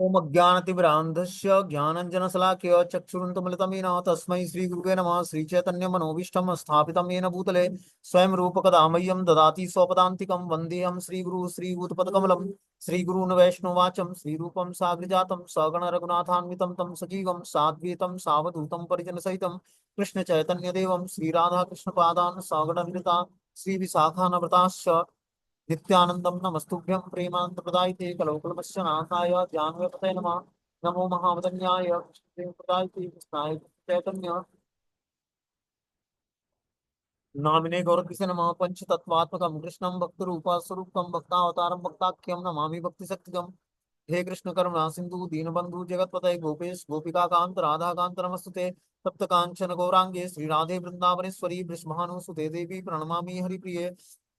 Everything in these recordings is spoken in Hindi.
ओम अज्ञानतिमिरान्धस्य ज्ञानञ्जनशलाकया चक्षुरुन्मिलितं येन तस्मै श्रीगुरुवे नमः। श्रीचैतन्यमनोभीष्टं स्थापितं येन भूतले स्वयं रूपकदा मह्यं ददाति स्वपदान्तिकं। वन्देऽहं श्रीगुरुः श्रीभूतपदकमलं श्रीगुरून् वैष्णवाचं श्रीरूपं साग्रजातं सगण रघुनाथान्वितं तं सजीवं साद्वैतं सावधूतं परिजनसहितं कृष्णचैतन्यदेवं श्रीराधाकृष्णपादान् सगणनिता श्रीविशाखान्विताश्च नित्यानंदम नमस्तुभ्यं प्रेमानंद प्रदायते कलौकलमस्य नाथाय ज्ञानवेपते नमः। नमो महावदन्याय कृष्णदेव प्रदायते कृष्णाय चैतन्य नामिने गौरकिसे नमः। पंचतत्वात्मकं कृष्णं भक्तरूपा स्वरूपं भक्तावतारं भक्ताख्यं नमामि भक्तिशक्तिदम्। हे कृष्ण करुणा सिंधु दीनबंधु जगतपते गोपेश गोपिका कांत राधा कांत नमस्तुते। तप्त कांचन गौरांगे श्री राधे वृंदावनेश्वरी वृषभानुसुते देवी प्रणमामि हरिप्रिये।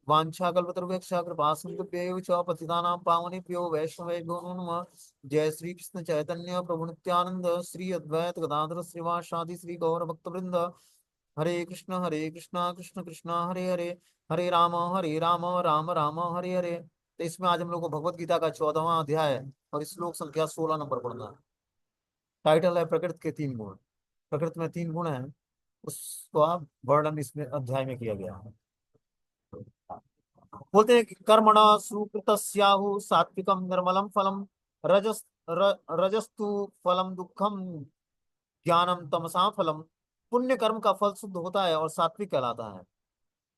वाञ्छाकल्पतरुभ्यश्च कृपा सिन्धुभ्यैव च पतितानां पावनेभ्यो वैष्णवेभ्यो नमो नमः। जय श्री कृष्ण चैतन्य प्रभु नित्यानंद श्री अद्वैत गदाधर श्रीवासादि श्री गौर भक्तवृंद। हरे कृष्णा कृष्ण कृष्णा हरे हरे हरे राम राम राम हरे हरे। तो इसमें आज हम लोग को भगवत गीता का 14वां अध्याय है और श्लोक संख्या 16 नंबर पढ़ना है। टाइटल है प्रकृति के तीन गुण। प्रकृति में तीन गुण हैं, उसका वर्णन इसमें अध्याय में किया गया है। बोलते हैं कि कर्मणा सुकृतस्याहु सात्विकम निर्मलम फलम रजस्तु फलम दुखम ज्ञानम तमसा फलम। पुण्य कर्म का फल शुद्ध होता है और सात्विक कहलाता है,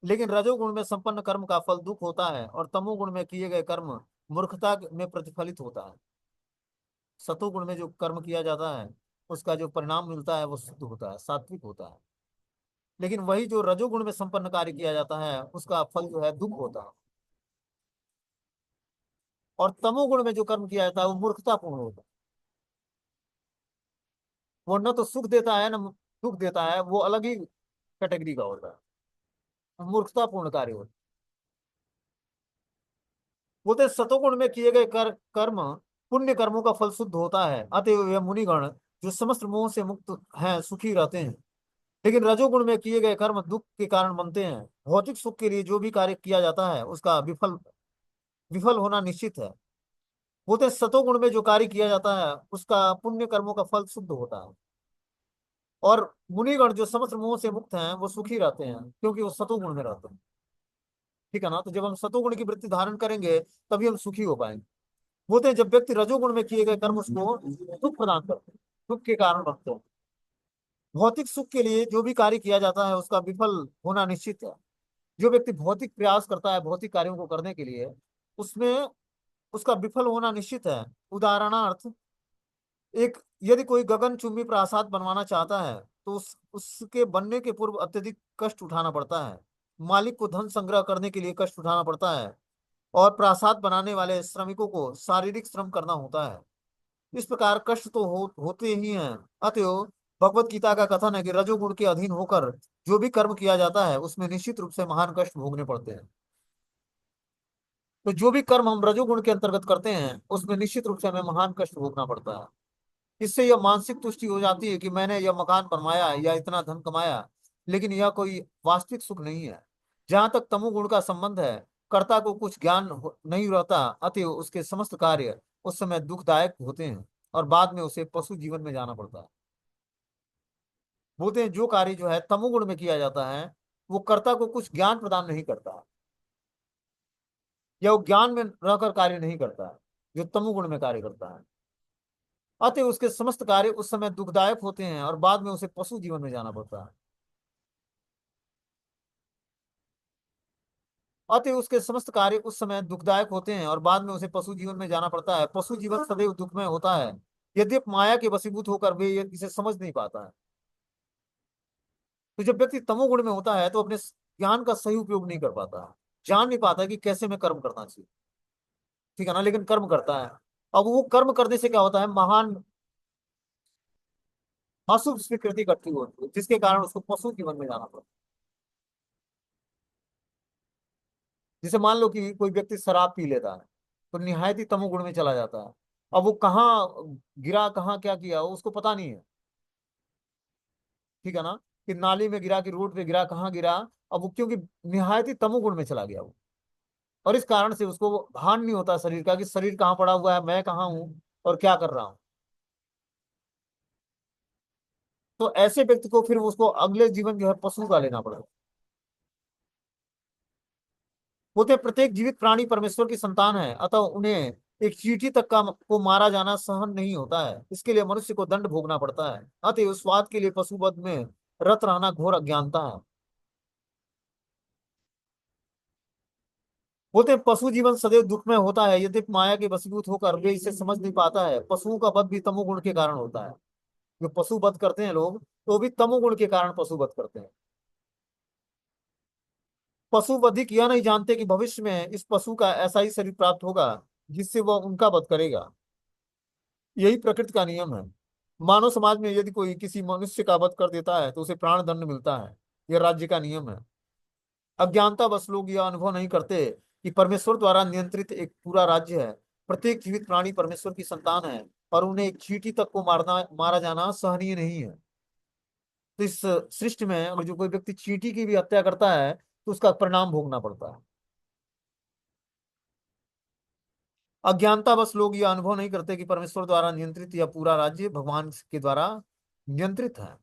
लेकिन रजोगुण में संपन्न कर्म का फल दुख होता है और तमोगुण में किए गए कर्म मूर्खता में प्रतिफलित होता है। सतोगुण में जो कर्म किया जाता है उसका जो परिणाम मिलता है वो शुद्ध होता है, सात्विक होता है। लेकिन वही जो रजोगुण में संपन्न कार्य किया जाता है उसका फल जो है दुख होता है। और तमोगुण में जो कर्म किया जाता है वो मूर्खतापूर्ण होता है। वो न तो सुख देता है न दुख देता है, वो अलग ही कैटेगरी का होता है, मूर्खतापूर्ण कार्य होता है। बोलते हैं, सतोगुण में किए गए कर्म पुण्य कर्मों का फल शुद्ध होता है, अतएव वे मुनिगण जो समस्त मोह से मुक्त हैं सुखी रहते हैं। लेकिन रजोगुण में किए गए कर्म दुख के कारण बनते हैं। भौतिक सुख के लिए जो भी कार्य किया जाता है उसका विफल विफल होना निश्चित है। बोलते हैं, सतोगुण में जो कार्य किया जाता है उसका पुण्य कर्मों का फल शुद्ध होता है। और मुनिगण जो समस्त मोह से मुक्त हैं वो सुखी रहते हैं क्योंकि वो सतोगुण में रहते हैं। ठीक है ना। तो जब हम सतोगुण की वृत्ति धारण करेंगे तभी हम सुखी हो पाएंगे। बोलते हैं, जब व्यक्ति रजोगुण में किए गए कर्म उसको दुख प्रदान करते हैं, दुख के कारण बनते हैं। भौतिक सुख के लिए जो भी कार्य किया जाता है उसका विफल होना निश्चित है। जो व्यक्ति भौतिक प्रयास करता है भौतिक कार्यों को करने के लिए, उसमें उसका विफल होना निश्चित है। उदाहरणार्थ, एक यदि कोई गगनचुंबी प्रासाद बनवाना चाहता है तो उसके बनने के पूर्व अत्यधिक कष्ट उठाना पड़ता है। मालिक को धन संग्रह करने के लिए कष्ट उठाना पड़ता है और प्रासाद बनाने वाले श्रमिकों को शारीरिक श्रम करना होता है। इस प्रकार कष्ट तो होते ही हैं। अतएव भगवत गीता का कथन है कि रजोगुण के अधीन होकर जो भी कर्म किया जाता है उसमें निश्चित रूप से महान कष्ट भोगने पड़ते हैं। तो जो भी कर्म हम रजोगुण के अंतर्गत करते हैं उसमें निश्चित रूप से हमें महान कष्ट भोगना पड़ता है। इससे यह मानसिक तुष्टि हो जाती है कि मैंने यह मकान बनवाया या इतना धन कमाया, लेकिन यह कोई वास्तविक सुख नहीं है। जहां तक तमोगुण का संबंध है, कर्ता को कुछ ज्ञान नहीं रहता, अतएव उसके समस्त कार्य उस समय दुखदायक होते हैं और बाद में उसे पशु जीवन में जाना पड़ता है। बोलते हैं, जो कार्य जो है तमोगुण में किया जाता है वो कर्ता को कुछ ज्ञान प्रदान नहीं करता, या वो ज्ञान में रहकर कार्य नहीं करता है जो तमोगुण में कार्य करता है। अतः उसके समस्त कार्य उस समय दुखदायक होते हैं और बाद में उसे पशु जीवन में जाना पड़ता है। अतः उसके समस्त कार्य उस समय दुखदायक होते हैं और बाद में उसे पशु जीवन में जाना पड़ता है। पशु जीवन सदैव दुखमय होता है, यद्यपि माया के वशीभूत होकर वे इसे समझ नहीं पाता है। तो जब व्यक्ति तमोगुण में होता है तो अपने ज्ञान का सही उपयोग नहीं कर पाता है, जान नहीं पाता कि कैसे मैं कर्म करना चाहिए। ठीक है ना। लेकिन कर्म करता है। अब वो कर्म करने से क्या होता है, महान अशुभ स्वीकृति इकट्ठी होती है जिसके कारण उसको पशु जीवन में जाना पड़ता है। जैसे मान लो कि कोई व्यक्ति शराब पी लेता है तो निहायत ही तमोगुण में चला जाता है। अब वो कहाँ गिरा, कहाँ क्या किया वो उसको पता नहीं है। ठीक है ना। कि नाली में गिरा, कि रोड पे गिरा, कहाँ गिरा। अब वो क्योंकि निहायत ही तमोगुण में चला गया वो, और इस कारण से उसको भान नहीं होता शरीर का कि शरीर कहाँ पड़ा हुआ है, मैं कहाँ हूँ और क्या कर रहा हूँ। तो ऐसे व्यक्ति को फिर उसको अगले जीवन जो है पशु का लेना पड़ेगा। बोलते हैं, प्रत्येक जीवित प्राणी परमेश्वर की संतान है, अतः उन्हें एक चींटी तक का को मारा जाना सहन नहीं होता है। इसके लिए मनुष्य को दंड भोगना पड़ता है। अतः उस स्वाद के लिए पशुवध में रत रहना घोर अज्ञानता है। बोलते हैं, पशु जीवन सदैव दुख में होता है, यद्यपि माया के वशीभूत होकर वे इसे समझ नहीं पाता है। पशुओं का वध भी तमोगुण के कारण होता है। जो पशु वध करते हैं लोग, तो भी तमोगुण के कारण पशु वध करते हैं। पशु वधिक यह नहीं जानते कि भविष्य में इस पशु का ऐसा ही शरीर प्राप्त होगा जिससे वह उनका वध करेगा। यही प्रकृति का नियम है। मानव समाज में यदि कोई किसी मनुष्य का वध कर देता है तो उसे प्राण दंड मिलता है। यह राज्य का नियम है। अज्ञानता बस लोग यह अनुभव नहीं करते कि परमेश्वर द्वारा नियंत्रित एक पूरा राज्य है। प्रत्येक जीवित प्राणी परमेश्वर की संतान है और उन्हें एक चींटी तक को मारा जाना सहनीय नहीं है। तो इस सृष्टि में अगर जो कोई व्यक्ति चींटी की भी हत्या करता है तो उसका परिणाम भोगना पड़ता है। अज्ञानता बस लोग यह अनुभव नहीं करते कि परमेश्वर द्वारा नियंत्रित यह पूरा राज्य भगवान के द्वारा नियंत्रित है।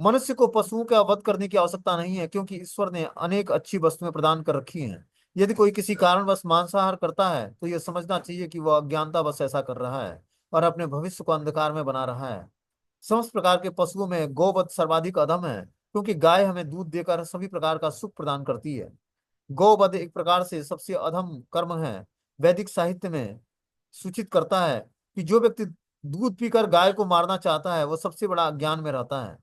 मनुष्य को पशुओं का वध करने की आवश्यकता नहीं है, क्योंकि ईश्वर ने अनेक अच्छी वस्तुएं प्रदान कर रखी हैं। यदि कोई किसी कारणवश मांसाहार करता है तो यह समझना चाहिए कि वह अज्ञानतावश ऐसा कर रहा है और अपने भविष्य को अंधकार में बना रहा है। समस्त प्रकार के पशुओं में गौवध सर्वाधिक अधम है, क्योंकि गाय हमें दूध देकर सभी प्रकार का सुख प्रदान करती है। गौवध एक प्रकार से सबसे अधम कर्म है। वैदिक साहित्य में सूचित करता है कि जो व्यक्ति दूध पीकर गाय को मारना चाहता है वह सबसे बड़ा अज्ञान में रहता है।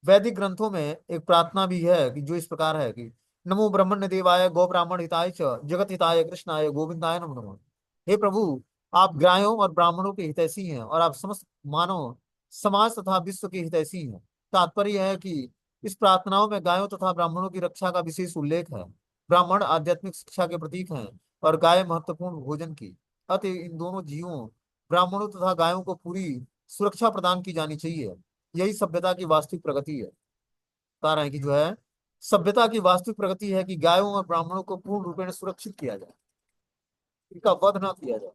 वैदिक ग्रंथों में एक प्रार्थना भी है कि जो इस प्रकार है कि नमो ब्रह्मण्य देवाय गौ ब्राह्मण हिताय च जगत हिताय कृष्णाय गोविंदाय नमो नमः। हे प्रभु, आप गायों और ब्राह्मणों के हितैषी हैं और आप समस्त मानव समाज तथा विश्व के हितैषी हैं। तात्पर्य यह है कि इस प्रार्थनाओं में गायों तथा ब्राह्मणों की रक्षा का विशेष उल्लेख है। ब्राह्मण आध्यात्मिक शिक्षा के प्रतीक हैं और गाय महत्वपूर्ण भोजन की। अतः इन दोनों जीवों, ब्राह्मणों तथा गायों को पूरी सुरक्षा प्रदान की जानी चाहिए। यही सभ्यता की वास्तविक प्रगति है। बता रहे हैं कि जो है सभ्यता की वास्तविक प्रगति है कि गायों और ब्राह्मणों को पूर्ण रूपेण सुरक्षित किया जाए, इनका वध न किया जाए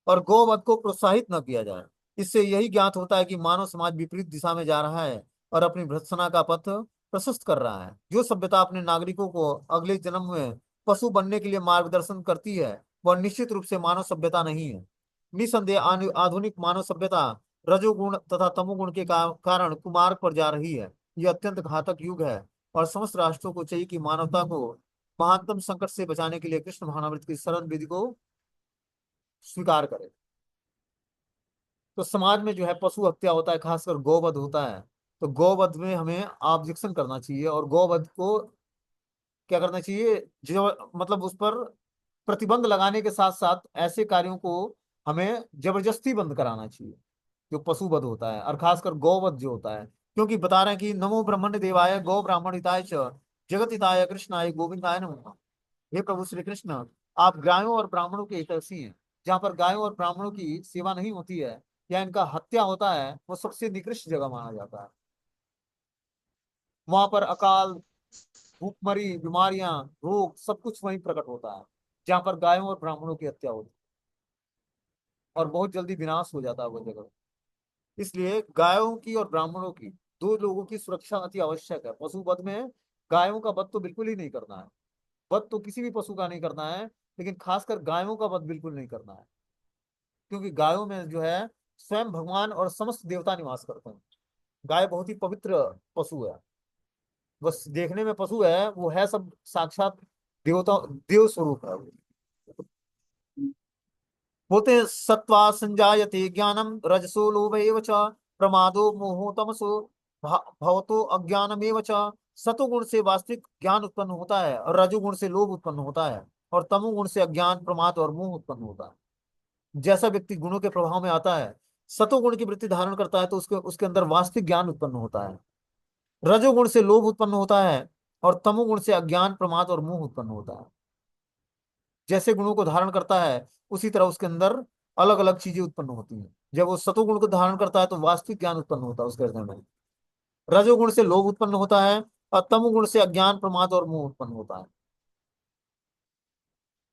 और गौवध को प्रोत्साहित न किया जाए। इससे यही ज्ञात होता है कि मानव समाज विपरीत दिशा में जा रहा है और अपनी भर्त्सना का पथ प्रशस्त कर रहा है। जो सभ्यता अपने नागरिकों को अगले जन्म में पशु बनने के लिए मार्गदर्शन करती है वह निश्चित रूप से मानव सभ्यता नहीं है। निसंदेह आधुनिक मानव सभ्यता रजोगुण तथा तमोगुण के कारण कुमार्ग पर जा रही है। यह अत्यंत घातक युग है और समस्त राष्ट्रों को चाहिए कि मानवता को महानतम संकट से बचाने के लिए कृष्ण भावनामृत की सरल विधि को स्वीकार करे। तो समाज में जो है पशु हत्या होता है, खासकर गौवध होता है। तो गौवध में हमें ऑब्जेक्शन करना चाहिए और गौवध को क्या करना चाहिए, जो मतलब उस पर प्रतिबंध लगाने के साथ साथ ऐसे कार्यों को हमें जबरदस्ती बंद कराना चाहिए जो पशुवध होता है, और खासकर गौवध जो होता है। क्योंकि बता रहे हैं कि नमो ब्रह्मण्य देवाय गौ ब्राह्मण हिताय च जगत हिताय कृष्णाय गोविंदाय नमः। हे प्रभु श्री कृष्ण, आप गायों और ब्राह्मणों के हितैषी हैं। जहाँ पर गायों और ब्राह्मणों की सेवा नहीं होती है या इनका हत्या होता है वो सबसे निकृष्ट जगह माना जाता है। वहां पर अकाल, भूखमरी, बीमारियां, रोग सब कुछ वहीं प्रकट होता है जहाँ पर गायों और ब्राह्मणों की हत्या होती है, और बहुत जल्दी विनाश हो जाता है वो जगह। इसलिए गायों की और ब्राह्मणों की, दो लोगों की सुरक्षा अति आवश्यक है। पशु वध में गायों का वध तो बिल्कुल ही नहीं करना है। वध तो किसी भी पशु का नहीं करना है, लेकिन खासकर गायों का वध बिल्कुल नहीं करना है। क्योंकि गायों में जो है स्वयं भगवान और समस्त देवता निवास करते हैं। गाय बहुत ही पवित्र पशु है। बस देखने में पशु है, वो है सब साक्षात देवता, देव स्वरूप है वो। बोलते हैं, सत्वा संजायते ज्ञानम रजसो लोभ एव च प्रमादो मोहो तमसो भवतो अज्ञानमेव च। सतोगुण से वास्तविक ज्ञान उत्पन्न होता है और रजोगुण से लोभ उत्पन्न होता है और तमोगुण से अज्ञान, प्रमाद और मोह उत्पन्न होता है। जैसा व्यक्ति गुणों के प्रभाव में आता है, सतोगुण की वृत्ति धारण करता है, तो उसके उसके अंदर वास्तविक ज्ञान उत्पन्न होता है। रजोगुण से लोभ उत्पन्न होता है और तमोगुण से अज्ञान, प्रमाद और मोह उत्पन्न होता है। जैसे गुणों को धारण करता है उसी तरह उसके अंदर अलग अलग चीजें उत्पन्न होती हैं। जब वो सतोगुण को धारण करता है तो वास्तविक ज्ञान उत्पन्न होता है उसके हृदय में। रजोगुण से लोभ उत्पन्न होता है और तमोगुण से अज्ञान, प्रमाद और मोह उत्पन्न होता है।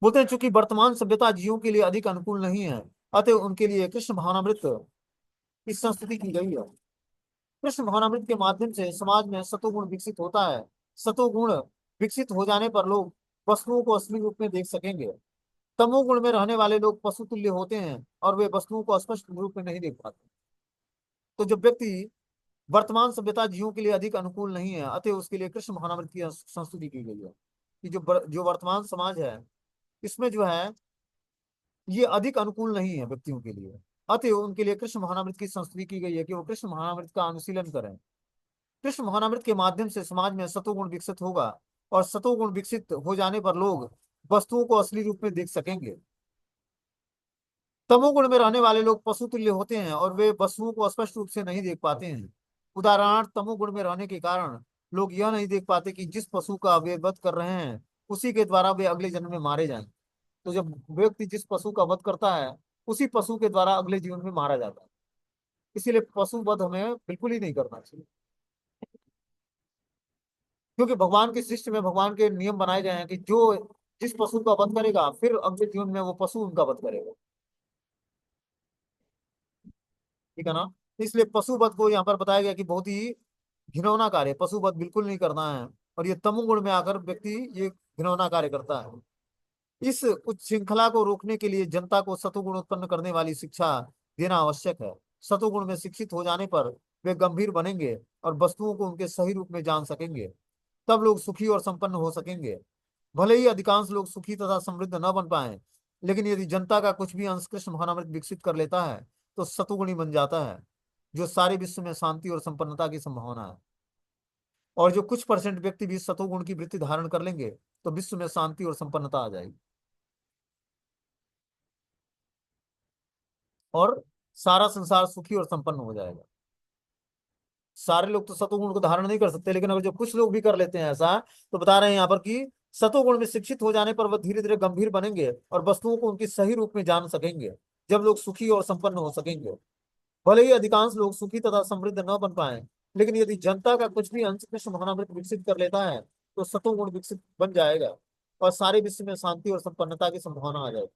बोलते हैं चूंकि वर्तमान सभ्यता जीवों के लिए अधिक अनुकूल नहीं है, अतः उनके लिए कृष्ण भावनामृत की संस्तुति की गई है। कृष्ण भावनामृत के माध्यम से समाज में सतोगुण विकसित होता है। सतोगुण विकसित हो जाने पर लोग वस्तुओं को असली रूप में देख सकेंगे। तमोगुण में रहने वाले लोग पशु तुल्य होते हैं और वे वस्तुओं को स्पष्ट रूप में नहीं देख पाते। तो जब व्यक्ति वर्तमान सभ्यता जीवों के लिए अधिक अनुकूल नहीं है, अतः उसके लिए कृष्ण भावनामृत की संस्तुति की गई है कि जो वर्तमान समाज है, इसमें जो है ये अधिक अनुकूल नहीं है व्यक्तियों के लिए, अतः उनके लिए कृष्ण महानामृत की संस्तुति की गई है कि वो कृष्ण महानामृत का अनुशीलन करें। कृष्ण महानामृत के माध्यम से समाज में सतोगुण विकसित होगा और सतोगुण विकसित हो जाने पर लोग वस्तुओं को असली रूप में देख सकेंगे। तमोगुण में रहने वाले लोग पशु तुल्य होते हैं और वे वस्तुओं को स्पष्ट रूप से नहीं देख पाते हैं। उदाहरणार्थ, तमोगुण में रहने के कारण लोग यह नहीं देख पाते कि जिस पशु का वे वध कर रहे हैं उसी के द्वारा वे अगले जन्म में मारे जाएंगे। तो जब व्यक्ति जिस पशु का वध करता है उसी पशु के द्वारा अगले जीवन में मारा जाता है। इसीलिए पशु वध हमें बिल्कुल ही नहीं करना चाहिए, क्योंकि भगवान की सृष्टि में भगवान के नियम बनाए गए हैं कि जो जिस पशु का वध करेगा फिर अगले जीवन में वो पशु उनका वध करेगा। ठीक है ना। इसलिए पशु वध को यहाँ पर बताया गया कि बहुत ही घिनौना कार्य, पशु वध बिल्कुल नहीं करना है। और ये तमोगुण में आकर व्यक्ति ये घिनौना कार्य करता है। इस उच्च श्रृंखला को रोकने के लिए जनता को सतोगुण उत्पन्न करने वाली शिक्षा देना आवश्यक है। सतोगुण में शिक्षित हो जाने पर वे गंभीर बनेंगे और वस्तुओं को उनके सही रूप में जान सकेंगे। तब लोग सुखी और संपन्न हो सकेंगे। भले ही अधिकांश लोग सुखी तथा समृद्ध न बन पाए, लेकिन यदि जनता का कुछ भी अंश कृष्ण भावनामृत विकसित कर लेता है तो सतुगुणी बन जाता है, जो सारे विश्व में शांति और संपन्नता की संभावना है। और जो कुछ परसेंट व्यक्ति भी सतोगुण की वृत्ति धारण कर लेंगे तो विश्व में शांति और संपन्नता आ जाएगी और सारा संसार सुखी और संपन्न हो जाएगा। सारे लोग तो सतोगुण को धारण नहीं कर सकते, लेकिन अगर जो कुछ लोग भी कर लेते हैं ऐसा, तो बता रहे हैं यहाँ पर कि सतोगुण में शिक्षित हो जाने पर वह धीरे धीरे गंभीर बनेंगे और वस्तुओं को उनकी सही रूप में जान सकेंगे। जब लोग सुखी और संपन्न हो सकेंगे, भले ही अधिकांश लोग सुखी तथा समृद्ध न बन पाए, लेकिन यदि जनता का कुछ भी अंश कृष्ण भावनामृत विकसित कर लेता है तो सतोगुण विकसित बन जाएगा और सारे विश्व में शांति और संपन्नता की संभावना आ जाएगी।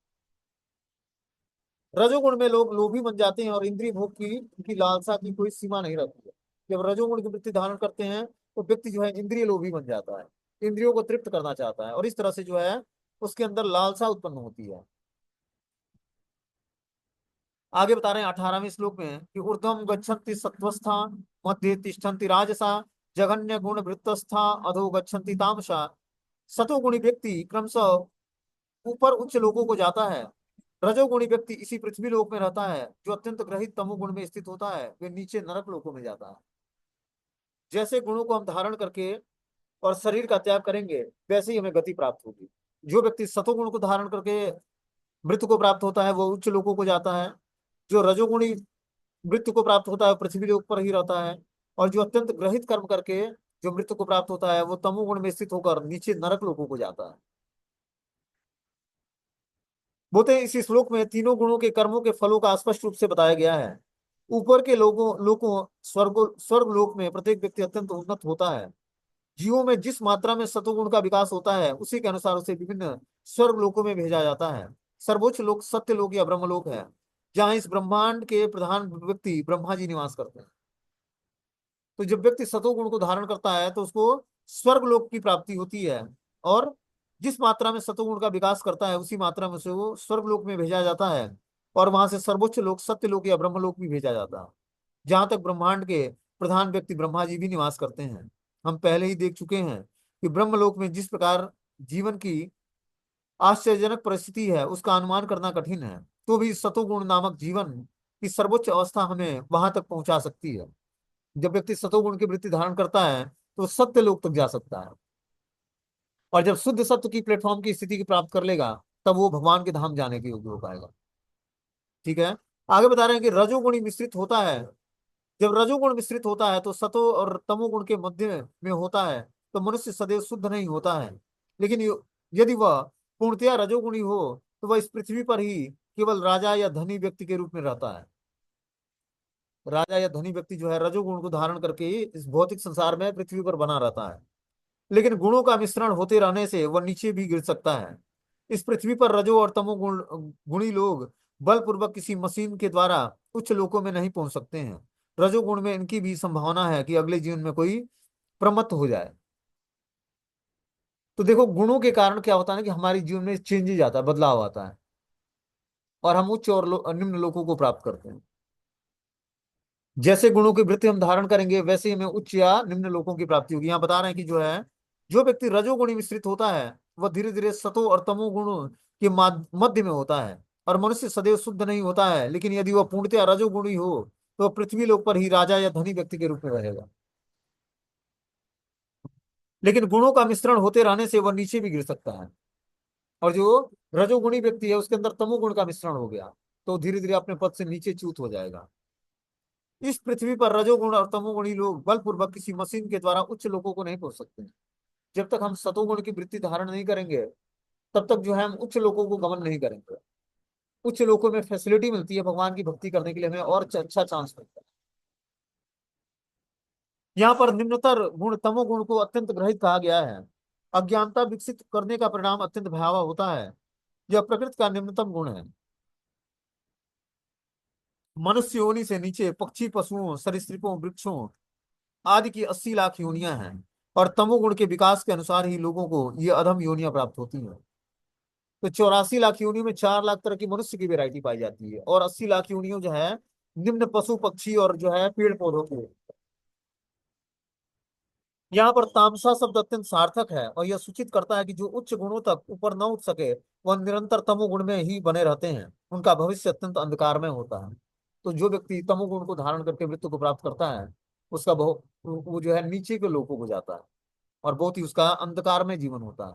रजोगुण में लोग लोभी बन जाते हैं और इंद्रिय भोग की उनकी लालसा की कोई सीमा नहीं रहती है। जब रजोगुण की वृत्ति धारण करते हैं तो व्यक्ति जो है इंद्रिय लोभी बन जाता है, इंद्रियों को तृप्त करना चाहता है और इस तरह से जो है उसके अंदर लालसा उत्पन्न होती है। आगे बता रहे हैं 18वें श्लोक में कि ऊर्ध्वम गच्छन्ति सत्वस्था, मध्य तिष्ठन्ति राजसा, जघन्य गुण वृत्तस्था, अधो गच्छन्ति तामसा। सतोगुणी व्यक्ति क्रमशः ऊपर उच्च लोगों को जाता है। रजोगुणी व्यक्ति इसी पृथ्वी लोक में रहता है। जो अत्यंत ग्रहित तमोगुण में स्थित होता है वे नीचे नरक लोकों में जाता है। जैसे गुणों को हम धारण करके और शरीर का त्याग करेंगे वैसे ही हमें गति प्राप्त होगी। जो व्यक्ति सतोगुण को धारण करके मृत्यु को प्राप्त होता है वो उच्च लोकों को जाता है। जो रजोगुणी मृत्यु को प्राप्त होता है पृथ्वी लोक पर ही रहता है। और जो अत्यंत ग्रहित कर्म करके जो मृत्यु को प्राप्त होता है वो तमोगुण में स्थित होकर नीचे नरक लोकों को जाता है। बोलते हैं इसी श्लोक में तीनों गुणों के कर्मों के फलों का स्पष्ट रूप से बताया गया है। ऊपर के लोगों स्वर्ग लोक में प्रत्येक व्यक्ति अत्यंत उन्नत होता है। जीवों में जिस मात्रा में सतोगुण का विकास होता है उसी के अनुसार उसे विभिन्न स्वर्ग लोकों में भेजा जाता है। सर्वोच्च लोक सत्य लोक या ब्रह्मलोक है, जहाँ इस ब्रह्मांड के प्रधान व्यक्ति ब्रह्मा जी निवास करते हैं। तो जब व्यक्ति सतोगुण को धारण करता है तो उसको स्वर्ग लोक की प्राप्ति होती है। और जिस मात्रा में सतोगुण का विकास करता है उसी मात्रा में उसे वो स्वर्ग लोक में भेजा जाता है। और वहां से सर्वोच्च लोक सत्य लोक या ब्रह्मलोक भी भेजा जाता है, जहां तक ब्रह्मांड के प्रधान व्यक्ति ब्रह्मा जी भी निवास करते हैं। हम पहले ही देख चुके हैं कि ब्रह्मलोक में जिस प्रकार जीवन की आश्चर्यजनक परिस्थिति है उसका अनुमान करना कठिन है, तो भी सतोगुण नामक जीवन की सर्वोच्च अवस्था हमें वहां तक पहुंचा सकती है। जब व्यक्ति सतोगुण की वृत्ति धारण करता है तो सत्य लोक तक जा सकता है। और जब शुद्ध सत्य की प्लेटफॉर्म की स्थिति की प्राप्त कर लेगा तब वो भगवान के धाम जाने के योग्य हो पाएगा। ठीक है। आगे बता रहे हैं कि रजोगुणी मिश्रित होता है। जब रजोगुण मिश्रित होता है तो सतो और तमोगुण के मध्य में होता है तो मनुष्य सदैव शुद्ध नहीं होता है। लेकिन यदि वह पूर्णतया रजोगुणी हो तो वह इस पृथ्वी पर ही केवल राजा या धनी व्यक्ति के रूप में रहता है। राजा या धनी व्यक्ति जो है रजोगुण को धारण करके इस भौतिक संसार में पृथ्वी पर बना रहता है। लेकिन गुणों का मिश्रण होते रहने से वह नीचे भी गिर सकता है। इस पृथ्वी पर रजो और तमो गुणी लोग बलपूर्वक किसी मशीन के द्वारा उच्च लोकों में नहीं पहुंच सकते हैं। रजोगुण में इनकी भी संभावना है कि अगले जीवन में कोई प्रमत्त हो जाए। तो देखो, गुणों के कारण क्या होता है ना कि हमारे जीवन में चेंजेज आता है, बदलाव आता है, और हम उच्च और निम्न लोकों को प्राप्त करते हैं। जैसे गुणों की वृत्ति हम धारण करेंगे, वैसे ही हमें उच्च या निम्न लोकों की प्राप्ति होगी। यहाँ बता रहे हैं कि जो है, जो व्यक्ति रजोगुणी मिश्रित होता है वह धीरे धीरे सतो और तमो गुणों के मध्य में होता है। और मनुष्य सदैव शुद्ध नहीं होता है, लेकिन यदि वह पूर्णतया रजोगुणी हो तो वह पृथ्वी लोक पर ही राजा या धनी व्यक्ति के रूप में रहेगा। लेकिन गुणों का मिश्रण होते रहने से वह नीचे भी गिर सकता है। और जो रजोगुणी व्यक्ति है उसके अंदर तमोगुण का मिश्रण हो गया तो धीरे धीरे अपने पद से नीचे च्युत हो जाएगा। इस पृथ्वी पर रजोगुण और तमोगुणी लोग बलपूर्वक किसी मशीन के द्वारा उच्च लोगों को नहीं पहुंच सकते। जब तक हम सतोगुण की वृत्ति धारण नहीं करेंगे, तब तक जो है हम उच्च लोगों को गमन नहीं करेंगे। उच्च लोगों में फैसिलिटी मिलती है भगवान की भक्ति करने के लिए, हमें और अच्छा चांस मिलता है। यहाँ पर निम्नतर गुण तमोगुण को अत्यंत ग्रहित कहा गया है। अज्ञानता विकसित करने का परिणाम अत्यंत भयावह होता है। यह प्रकृति का निम्नतम गुण है। मनुष्य योनि से नीचे पक्षी, पशुओं, सरीसृपों, वृक्षों आदि की 80 लाख योनियां हैं। और तमोगुण के विकास के अनुसार ही लोगों को ये अधम योनियां प्राप्त होती हैं। तो 84 लाख योनियों में 4 लाख तरह की मनुष्य की वैरायटी पाई जाती है, और 80 लाख योनियों जो है निम्न पशु, पक्षी और जो है पेड़ पौधों की। यहाँ पर तामसा शब्द अत्यंत सार्थक है, और यह सूचित करता है कि जो उच्च गुणों तक ऊपर न उठ सके वह निरंतर तमोगुण में ही बने रहते हैं। उनका भविष्य अत्यंत अंधकार में होता है। तो जो व्यक्ति तमोगुण को धारण करके मृत्यु को प्राप्त करता है, उसका बहुत वो जो है नीचे के लोगों को जाता है, और बहुत ही उसका अंधकार में जीवन होता है।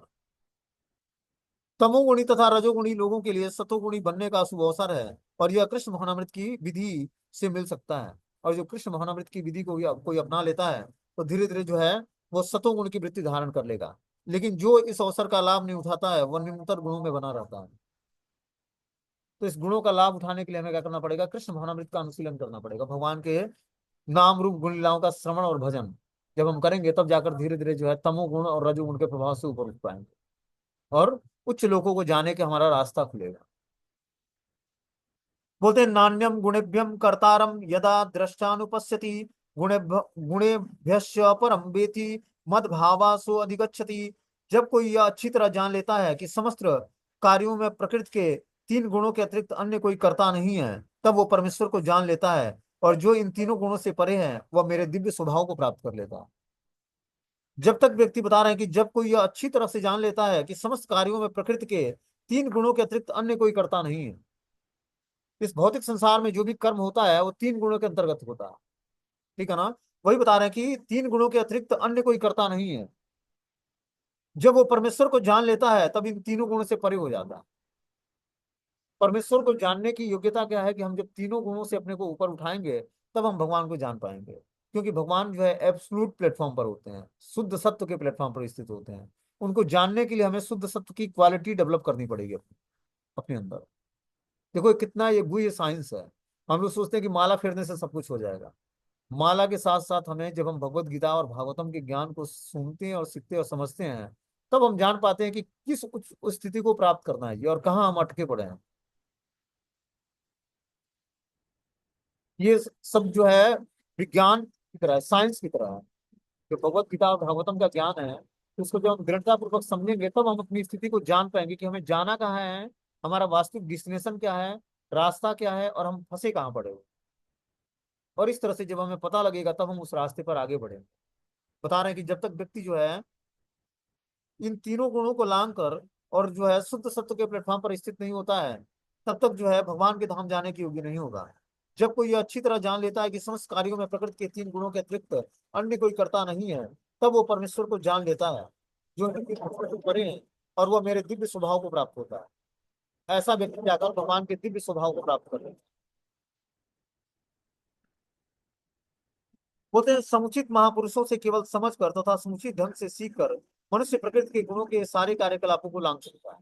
तमोगुणी तथा रजोगुणी लोगों के लिए सतोगुणी बनने का शुभ अवसर है, और यह कृष्ण मोहनामृत की विधि से मिल सकता है। और जो कृष्ण मोहनामृत की विधि को कोई अपना लेता है तो धीरे धीरे जो है वो सतोगुण की वृत्ति धारण कर लेगा। लेकिन जो इस अवसर का लाभ नहीं उठाता है वह निम्नतर गुणों में बना रहता है। तो इस गुणों का लाभ उठाने के लिए हमें क्या करना पड़ेगा? कृष्ण मोहनामृत का अनुशीलन करना पड़ेगा। भगवान के नाम रूप गुण लीलाओं का श्रवण और भजन जब हम करेंगे, तब जाकर धीरे धीरे जो है तमोगुण और रजोगुण के प्रभाव से ऊपर उठ पाएंगे, और उच्च लोगों को जाने के हमारा रास्ता खुलेगा। बोलते हैं, नान्यम गुणेभ्यम कर्तारम यदा दृष्टानुपश्यति गुणेभ्यश्च परम वेति मद भावासो अधिगच्छति। जब कोई यह अच्छी तरह जान लेता है कि समस्त कार्यों में प्रकृति के 3 गुणों के अतिरिक्त अन्य कोई कर्ता नहीं है, तब वो परमेश्वर को जान लेता है। और जो इन तीनों गुणों से परे है वह मेरे दिव्य स्वभाव को प्राप्त कर लेता है। जब तक व्यक्ति बता रहे हैं कि जब कोई यह अच्छी तरह से जान लेता है कि समस्त कार्यों में प्रकृति के 3 गुणों के अतिरिक्त अन्य कोई कर्ता नहीं है। इस भौतिक संसार में जो भी कर्म होता है वो 3 गुणों के अंतर्गत होता है। ठीक है ना? वही बता रहे हैं कि 3 गुणों के अतिरिक्त अन्य कोई कर्ता नहीं है। जब वो परमेश्वर को जान लेता है तब इन 3 गुणों से परे हो जाता है। परमेश्वर को जानने की योग्यता क्या है कि हम जब 3 गुणों से अपने को ऊपर उठाएंगे, तब हम भगवान को जान पाएंगे। क्योंकि भगवान जो है एब्सोल्यूट प्लेटफॉर्म पर होते हैं, शुद्ध सत्व के प्लेटफॉर्म पर स्थित होते हैं। उनको जानने के लिए हमें शुद्ध सत्व की क्वालिटी डेवलप करनी पड़ेगी अपने अंदर। देखो ये कितना ये गुह्य साइंस है। हम लोग सोचते हैं कि माला फेरने से सब कुछ हो जाएगा। माला के साथ साथ हमें, जब हम भगवत गीता और भागवतम के ज्ञान को सुनते हैं और सीखते और समझते हैं, तब हम जान पाते हैं कि किस उच्च स्थिति को प्राप्त करना है और कहाँ हम अटके पड़े हैं। ये सब जो है विज्ञान की तरह है, साइंस की तरह है। जो भगवत गीता और भागवतम का ज्ञान है, तो उसको जब हम दृढ़ता पूर्वक समझेंगे, तब हम अपनी स्थिति को जान पाएंगे कि हमें जाना कहाँ है, हमारा वास्तविक डिस्टिनेशन क्या है, रास्ता क्या है, और हम फंसे कहाँ पड़े हुए। और इस तरह से जब हमें पता लगेगा, तब हम उस रास्ते पर आगे बढ़ेंगे। बता रहे हैं कि जब तक व्यक्ति जो है इन 3 गुणों को लांग कर और जो है शुद्ध सत्व के प्लेटफॉर्म पर स्थित नहीं होता है, तब तक जो है भगवान के धाम जाने के योग्य नहीं होगा। जब कोई ये अच्छी तरह जान लेता है कि समस्त कार्यों में प्रकृति के 3 गुणों के अतिरिक्त अन्य कोई कर्ता नहीं है, तब वो परमेश्वर को जान लेता है, जो इनके परे हैं, और वह मेरे दिव्य स्वभाव को प्राप्त होता है। ऐसा व्यक्ति जाकर भगवान के दिव्य स्वभाव को प्राप्त कर लेता है। बोलते हैं, समुचित महापुरुषों से केवल समझ कर तथा समुचित ढंग से सीख कर मनुष्य प्रकृति के गुणों के सारे कार्यकलापों को लांग सकता है।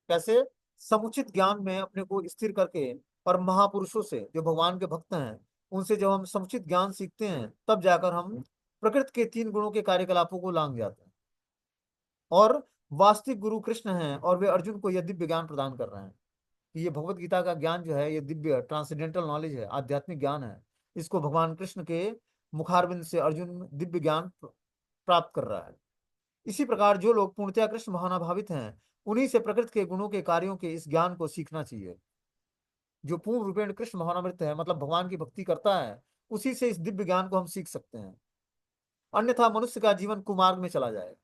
कैसे? समुचित ज्ञान में अपने को स्थिर करके, और महापुरुषों से जो भगवान के भक्त हैं उनसे जब हम समुचित ज्ञान सीखते हैं, तब जाकर हम प्रकृति के 3 गुणों के कार्यकलापों को लांग जाते हैं। और वास्तविक गुरु कृष्ण हैं और वे अर्जुन को यह दिव्य ज्ञान प्रदान कर रहे हैं कि ये भगवत गीता का ज्ञान जो है ये दिव्य ट्रांसेंडेंटल नॉलेज है, आध्यात्मिक ज्ञान है। इसको भगवान कृष्ण के मुखारविंद से अर्जुन दिव्य ज्ञान प्राप्त कर रहा है। इसी प्रकार जो लोग पूर्णतया कृष्ण भावनाभावित हैं, उन्हीं से प्रकृति के गुणों के कार्यों के इस ज्ञान को सीखना चाहिए। जो पूर्ण रूपेण कृष्ण भावनामृत है, मतलब भगवान की भक्ति करता है, उसी से इस दिव्य ज्ञान को हम सीख सकते हैं। अन्यथा मनुष्य का जीवन कुमार्ग में चला जाए।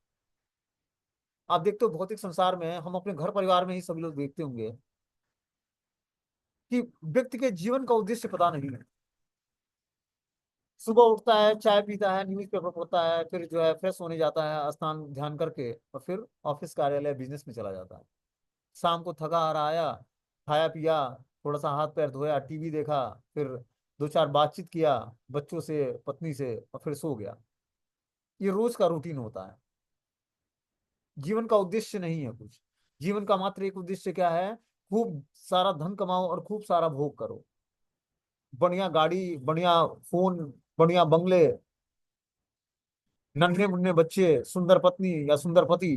आप देखते हो भौतिक संसार में, हम अपने घर परिवार में ही सभी लोग देखते होंगे कि व्यक्ति के जीवन का उद्देश्य पता नहीं है। सुबह उठता है, चाय पीता है, न्यूज़पेपर पढ़ता है, फिर जो है फ्रेश होने जाता है स्नान ध्यान करके, और फिर ऑफिस कार्यालय बिजनेस में चला जाता है। शाम को थका हारा आया, खाया पिया, थोड़ा सा हाथ पैर धोया, टीवी देखा, फिर दो चार बातचीत किया बच्चों से, पत्नी से, और फिर सो गया। ये रोज का रूटीन होता है। जीवन का उद्देश्य नहीं है कुछ। जीवन का मात्र एक उद्देश्य क्या है? खूब सारा धन कमाओ और खूब सारा भोग करो। बढ़िया गाड़ी, बढ़िया फोन, बढ़िया बंगले, नन्हे मुन्ने बच्चे, सुंदर पत्नी या सुंदर पति,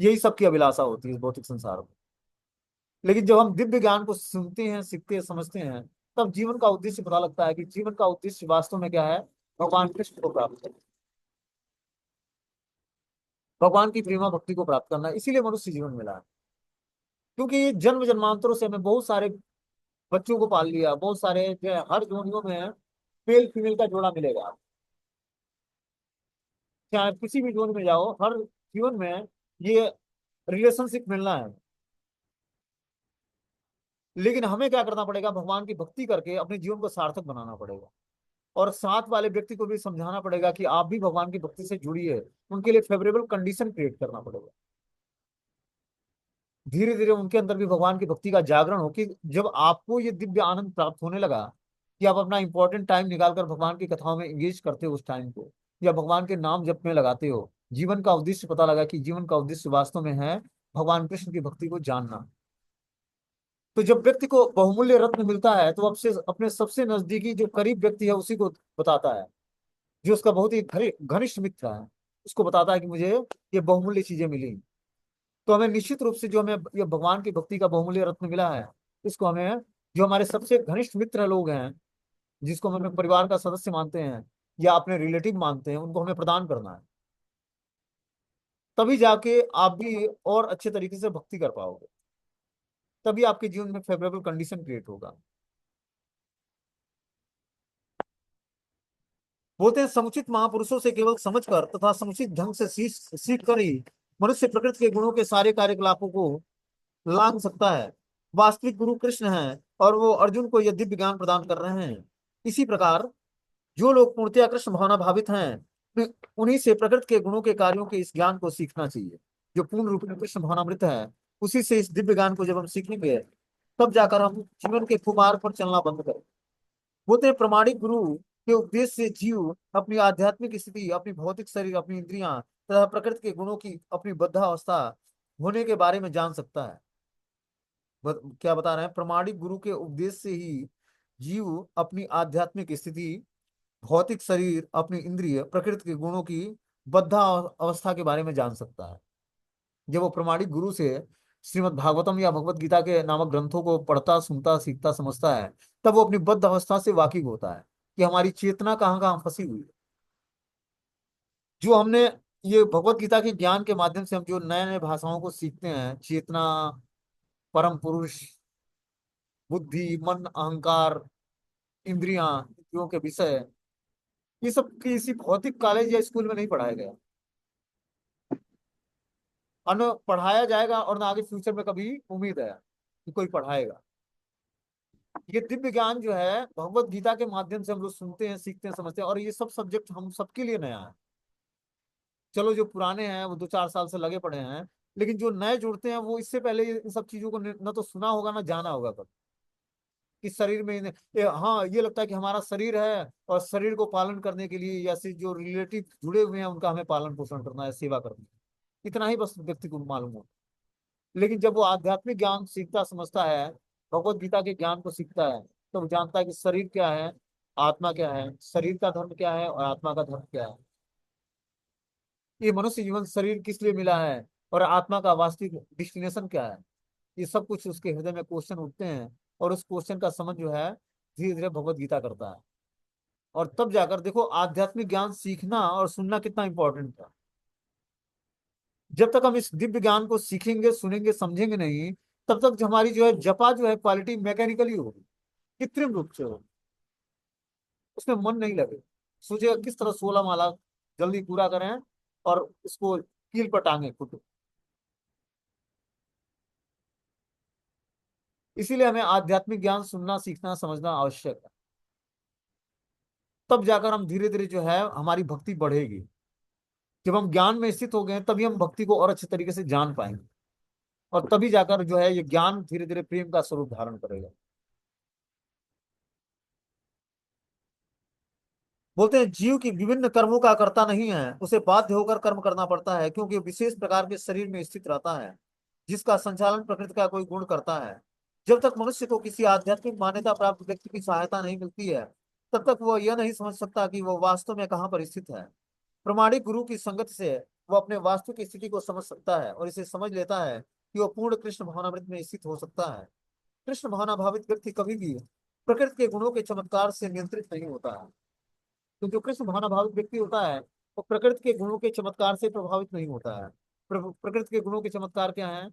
यही सब की अभिलाषा होती है इस भौतिक संसार में। लेकिन जब हम दिव्य ज्ञान को सुनते हैं, सीखते हैं, समझते हैं, तब जीवन का उद्देश्य पता लगता है कि जीवन का उद्देश्य वास्तव में क्या है? भगवान कृष्ण को प्राप्त करना, भगवान की प्रेमा भक्ति को प्राप्त करना। इसीलिए मनुष्य जीवन मिला है। क्योंकि ये जन्म जन्मांतरों से हमें बहुत सारे बच्चों को पाल लिया, बहुत सारे जो है, हर जोनियों में मेल फीमेल का जोड़ा मिलेगा। चाहे किसी भी जोन में जाओ, हर जीवन में ये रिलेशनशिप मिलना है। लेकिन हमें क्या करना पड़ेगा? भगवान की भक्ति करके अपने जीवन को सार्थक बनाना पड़ेगा। और साथ वाले व्यक्ति को भी समझाना पड़ेगा कि आप भी भगवान की भक्ति से जुड़िए। उनके लिए फेवरेबल कंडीशन क्रिएट करना पड़ेगा। धीरे धीरे उनके अंदर भी भगवान की भक्ति का जागरण हो कि जब आपको ये दिव्य आनंद प्राप्त होने लगा कि आप अपना इंपॉर्टेंट टाइम निकालकर भगवान की कथाओं में एंगेज करते हो उस टाइम को, या भगवान के नाम जप में लगाते हो, जीवन का उद्देश्य पता लगा कि जीवन का उद्देश्य वास्तव में है भगवान कृष्ण की भक्ति को जानना। तो जब व्यक्ति को बहुमूल्य रत्न मिलता है, तो अपने सबसे नजदीकी जो करीब व्यक्ति है उसी को बताता है, जो उसका बहुत ही घनिष्ठ मित्र है, उसको बताता है कि मुझे ये बहुमूल्य चीजें मिली। तो हमें निश्चित रूप से जो हमें ये भगवान की भक्ति का बहुमूल्य रत्न मिला है, इसको हमें, जो हमारे सबसे घनिष्ठ मित्र लोग हैं, जिसको हम अपने परिवार का सदस्य मानते हैं या अपने रिलेटिव मानते हैं, उनको हमें प्रदान करना है। तभी जाके आप भी और अच्छे तरीके से भक्ति कर पाओगे। तभी आपके जीवन में फेवरेबल कंडीशन क्रिएट होगा। बोलते हैं समुचित महापुरुषों से केवल समझकर तथा समुचित ढंग से सीख कर ही मनुष्य प्रकृति के गुणों के सारे कार्यकलापों को लांग सकता है। वास्तविक गुरु कृष्ण हैं और वो अर्जुन को यह दिव्य ज्ञान प्रदान कर रहे हैं। इसी प्रकार जो लोग पूर्णतया कृष्ण भावना भावित हैं, उन्हीं से प्रकृति के गुणों के कार्यों के इस ज्ञान को सीखना चाहिए। जो पूर्ण रूप में कृष्ण भावनामृत है, उसी से इस दिव्य ज्ञान को जब हम सीखेंगे, तब जाकर हम जीवन के कुमार्ग पर चलना बंद करें। बोलते हैं प्रमाणिक गुरु के उपदेश से जीव अपनी आध्यात्मिक स्थिति, अपनी भौतिक शरीर, अपनी इंद्रियां तथा प्रकृति के गुणों की अपनी बद्धावस्था होने के बारे में जान सकता है। क्या बता रहे हैं? प्रमाणिक गुरु के उपदेश से ही जीव अपनी आध्यात्मिक स्थिति, भौतिक शरीर, अपनी इंद्रिय, प्रकृति के गुणों की बद्धा अवस्था के बारे में जान सकता है। जब वो प्रमाणिक गुरु से श्रीमद् भागवतम या भगवत गीता के नामक ग्रंथों को पढ़ता, सुनता, सीखता, समझता है, तब वो अपनी बद्ध अवस्था से वाकिफ होता है कि हमारी चेतना कहाँ कहाँ फंसी हुई है। जो हमने ये भगवत गीता के ज्ञान के माध्यम से हम जो नए नए भाषाओं को सीखते हैं, चेतना, परम पुरुष, बुद्धि, मन, अहंकार, इंद्रियां, इंद्रियों के विषय, ये सब किसी भौतिक कॉलेज या स्कूल में नहीं पढ़ाया गया। और न पढ़ाया जाएगा, और ना आगे फ्यूचर में कभी उम्मीद है कि कोई पढ़ाएगा। ये दिव्य ज्ञान जो है भगवत गीता के माध्यम से हम लोग सुनते हैं, सीखते हैं, समझते हैं, और ये सब सब्जेक्ट हम सबके लिए नया है। चलो जो पुराने हैं वो 2-4 साल से लगे पड़े हैं, लेकिन जो नए जुड़ते हैं वो इससे पहले इन सब चीजों को न तो सुना होगा ना जाना होगा कभी। कि शरीर में हाँ, ये लगता है कि हमारा शरीर है और शरीर को पालन करने के लिए या फिर जो रिलेटिव जुड़े हुए हैं उनका हमें पालन पोषण करना है, सेवा करनी है, इतना ही बस व्यक्ति को मालूम हो। लेकिन जब वो आध्यात्मिक ज्ञान सीखता, समझता है, भगवत गीता के ज्ञान को सीखता है, तो वो जानता है कि शरीर क्या है, आत्मा क्या है, शरीर का धर्म क्या है और आत्मा का धर्म क्या है। ये मनुष्य जीवन शरीर किस लिए मिला है और आत्मा का वास्तविक डेस्टिनेशन क्या है। ये सब कुछ उसके हृदय में क्वेश्चन उठते हैं, और उस क्वेश्चन का समझ जो है धीरे धीरे भगवत गीता करता है। और तब जाकर देखो आध्यात्मिक ज्ञान सीखना और सुनना कितना इंपॉर्टेंट था। जब तक हम इस दिव्य ज्ञान को सीखेंगे, सुनेंगे, समझेंगे नहीं, तब तक हमारी जो है जपा जो है क्वालिटी मैकेनिकली होगी, कृत्रिम रूप से होगी, उसमें मन नहीं लगे। सोचिए किस तरह 16 माला जल्दी पूरा करें और इसको कील पर टांगे खुद। इसीलिए हमें आध्यात्मिक ज्ञान सुनना, सीखना, समझना आवश्यक है। तब जाकर हम धीरे धीरे जो है हमारी भक्ति बढ़ेगी। जब हम ज्ञान में स्थित हो गए तभी हम भक्ति को और अच्छे तरीके से जान पाएंगे, और तभी जाकर जो है ये ज्ञान धीरे धीरे प्रेम का स्वरूप धारण करेगा। बोलते हैं जीव की विभिन्न कर्मों का कर्ता नहीं है, उसे बाध्य होकर कर्म करना पड़ता है, क्योंकि विशेष प्रकार के शरीर में स्थित रहता है जिसका संचालन प्रकृति का कोई गुण करता है। जब तक मनुष्य को किसी आध्यात्मिक मान्यता प्राप्त व्यक्ति की सहायता नहीं मिलती है, तब तक वह यह नहीं समझ सकता कि वह वास्तव में कहाँ पर स्थित है। प्रमाणिक गुरु की संगत से वह अपने वास्तविक स्थिति को समझ सकता है, और इसे समझ लेता है कि वह पूर्ण कृष्ण भावनामृत में स्थित हो सकता है। कृष्ण भावनाभावित व्यक्ति कभी भी प्रकृति के गुणों के चमत्कार से नियंत्रित नहीं होता है। तो जो कृष्ण भावनाभावित व्यक्ति होता है वो प्रकृति के गुणों के चमत्कार से प्रभावित नहीं होता है। प्रकृति के गुणों के चमत्कार क्या है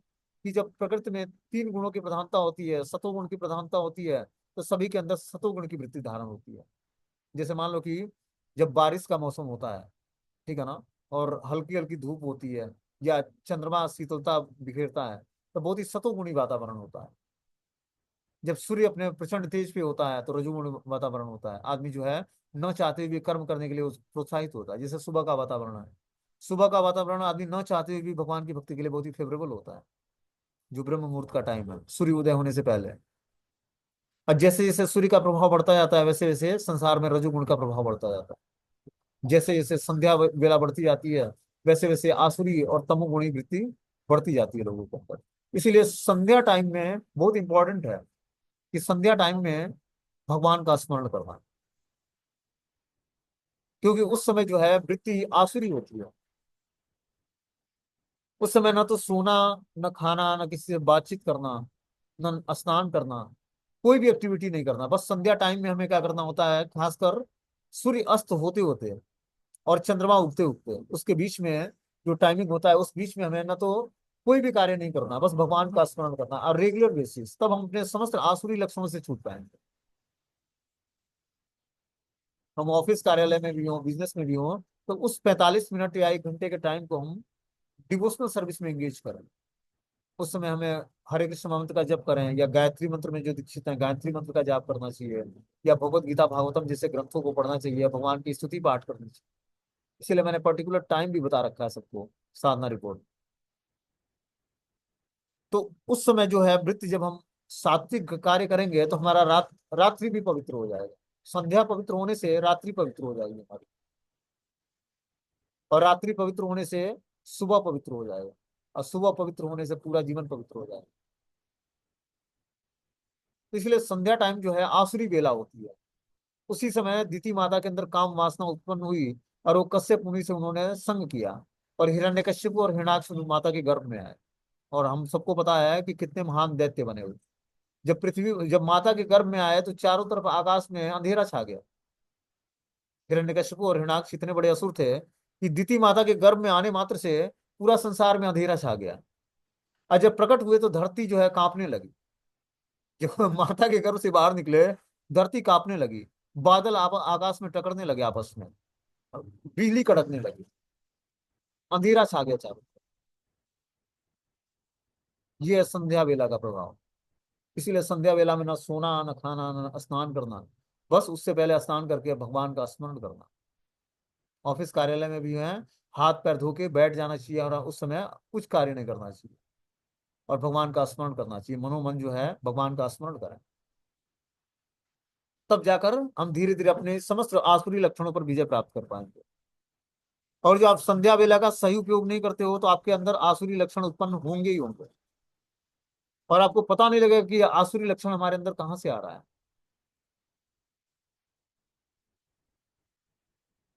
कि जब प्रकृति में 3 गुणों की प्रधानता होती है, सतोगुण की प्रधानता होती है, तो सभी के अंदर सतोगुण की वृत्ति धारण होती है। जैसे मान लो कि जब बारिश का मौसम होता है, ठीक है ना, और हल्की हल्की धूप होती है, या चंद्रमा शीतलता बिखेरता है, तो बहुत ही सतोगुणी वातावरण होता है। जब सूर्य अपने प्रचंड तेज पे होता है तो रजोगुण वातावरण होता है। आदमी जो है न चाहते हुए भी कर्म करने के लिए प्रोत्साहित होता है। जैसे सुबह का वातावरण है, सुबह का वातावरण आदमी न चाहते हुए भी भगवान की भक्ति के लिए बहुत ही फेवरेबल होता है, जो ब्रह्म मुहूर्त का टाइम है सूर्य उदय होने से पहले। और जैसे जैसे सूर्य का प्रभाव बढ़ता जाता है, वैसे वैसे संसार में रजोगुण का प्रभाव बढ़ता जाता है। जैसे जैसे संध्या वेला बढ़ती जाती है, वैसे वैसे आसुरी और तमोगुणी वृत्ति बढ़ती जाती है लोगों के अंदर। इसीलिए संध्या टाइम में बहुत इंपॉर्टेंट है कि संध्या टाइम में भगवान का स्मरण करना, क्योंकि उस समय जो है वृत्ति आसुरी होती है। उस समय ना तो सोना, न खाना, न किसी से बातचीत करना, न स्नान करना, कोई भी एक्टिविटी नहीं करना। बस संध्या टाइम में हमें क्या करना होता है, खासकर सूर्य अस्त होते होते और चंद्रमा उगते उगते उसके बीच में जो टाइमिंग होता है, उस बीच में हमें ना तो कोई भी कार्य नहीं करना, बस भगवान का स्मरण करना और रेगुलर बेसिस। तब हम अपने समस्त आसुरी लक्षणों से छूट पाएंगे। हम ऑफिस कार्यालय में भी हो, बिजनेस में भी हो, तो उस 45 मिनट या 1 घंटे के टाइम को हम डिवोशनल सर्विस में एंगेज करें। उस समय हमें हरे कृष्ण मंत्र का जप करें, या गायत्री मंत्र में जो दीक्षित है गायत्री मंत्र का जाप करना चाहिए, या भगवत गीता भागवतम जैसे ग्रंथों को पढ़ना चाहिए, या भगवान की स्तुति पाठ करनी चाहिए। इसीलिए मैंने पर्टिकुलर टाइम भी बता रखा है सबको, साधना रिपोर्ट। तो उस समय जो है वृत्ति, जब हम सात्विक कार्य करेंगे तो हमारा रात्रि भी पवित्र हो जाएगा। संध्या पवित्र होने से रात्रि पवित्र हो जाएगी हमारी, और रात्रि पवित्र होने से सुबह पवित्र हो जाएगा, और सुबह पवित्र होने से पूरा जीवन पवित्र हो जाएगा। तो इसलिए संध्या टाइम जो है आसुरी बेला होती है। उसी समय दिति माता के अंदर काम वासना उत्पन्न हुई, और वो कश्यप मुनि से उन्होंने संग किया, और हिरण्यकश्यप और हिरण्याक्ष माता के गर्भ में आए। और हम सबको पता है कि कितने महान दैत्य बने हुए। जब माता के गर्भ में आए तो चारों तरफ आकाश में अंधेरा छा गया। हिरण्यकश्यप और हिरण्याक्ष इतने बड़े असुर थे कि दिति माता के गर्भ में आने मात्र से पूरा संसार में अंधेरा छा गया। और जब प्रकट हुए तो धरती जो है कांपने लगी। जब माता के गर्भ से बाहर निकले, धरती कांपने लगी, बादल आकाश में टकरने लगे आपस में, बिजली कड़कने लगी, अंधेरा छा गया चारों तरफ। ये है संध्या वेला का प्रभाव। इसीलिए संध्या वेला में ना सोना, न खाना, न स्नान करना, बस उससे पहले स्नान करके भगवान का स्मरण करना। ऑफिस कार्यालय में भी है, हाथ पैर धो के बैठ जाना चाहिए, और उस समय कुछ कार्य नहीं करना चाहिए, और भगवान का स्मरण करना चाहिए। मनोमन जो है भगवान का स्मरण करें, तब जाकर हम धीरे धीरे अपने समस्त आसुरी लक्षणों पर विजय प्राप्त कर पाएंगे। और जो आप संध्या वेला का सही उपयोग नहीं करते हो तो आपके अंदर आसुरी लक्षण उत्पन्न होंगे ही होंगे, और आपको पता नहीं लगेगा कि आसुरी लक्षण हमारे अंदर कहाँ से आ रहा है।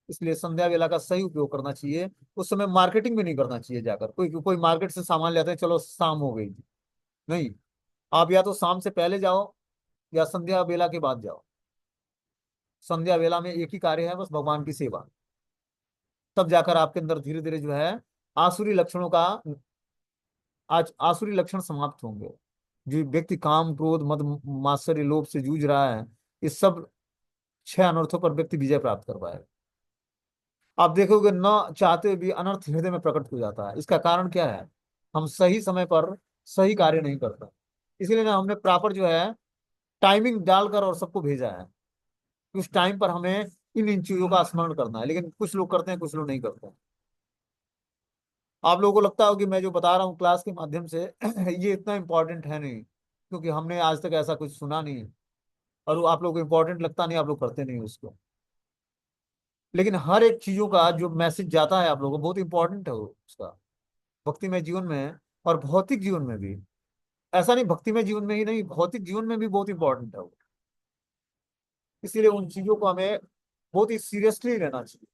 इसलिए संध्या वेला का सही उपयोग करना चाहिए। उस समय मार्केटिंग भी नहीं करना चाहिए जाकर, कोई कोई मार्केट से सामान लेते हैं, चलो शाम हो गई। नहीं, आप या तो शाम से पहले जाओ या संध्या वेला के बाद जाओ। संध्या वेला में एक ही कार्य है, बस भगवान की सेवा। तब जाकर आपके अंदर धीरे धीरे जो है आसुरी लक्षणों का, आज आसुरी लक्षण समाप्त होंगे। जो व्यक्ति काम क्रोध मद मात्सर्य लोभ से जूझ रहा है, इस सब छह अनर्थों पर व्यक्ति विजय प्राप्त कर पाएगा। आप देखोगे न चाहते हुए भी अनर्थ हृदय में प्रकट हो जाता है। इसका कारण क्या है? हम सही समय पर सही कार्य नहीं करते। इसलिए ना हमने प्रॉपर जो है टाइमिंग डालकर और सबको भेजा है कि उस टाइम पर हमें इन चीजों का स्मरण करना है। लेकिन कुछ लोग करते हैं, कुछ लोग नहीं करते हैं। आप लोगों को लगता हो कि मैं जो बता रहा हूँ क्लास के माध्यम से ये इतना इम्पोर्टेंट है नहीं, क्योंकि हमने आज तक ऐसा कुछ सुना नहीं। और वो आप लोगों को इम्पोर्टेंट लगता नहीं, आप लोग करते नहीं उसको। लेकिन हर एक चीजों का जो मैसेज जाता है आप लोगों को बहुत इंपॉर्टेंट है उसका, भक्तिमय जीवन में और भौतिक जीवन में भी। ऐसा नहीं भक्तिमय जीवन में ही नहीं, भौतिक जीवन में भी बहुत इंपॉर्टेंट है वो। इसीलिए उन चीजों को हमें बहुत ही सीरियसली लेना चाहिए।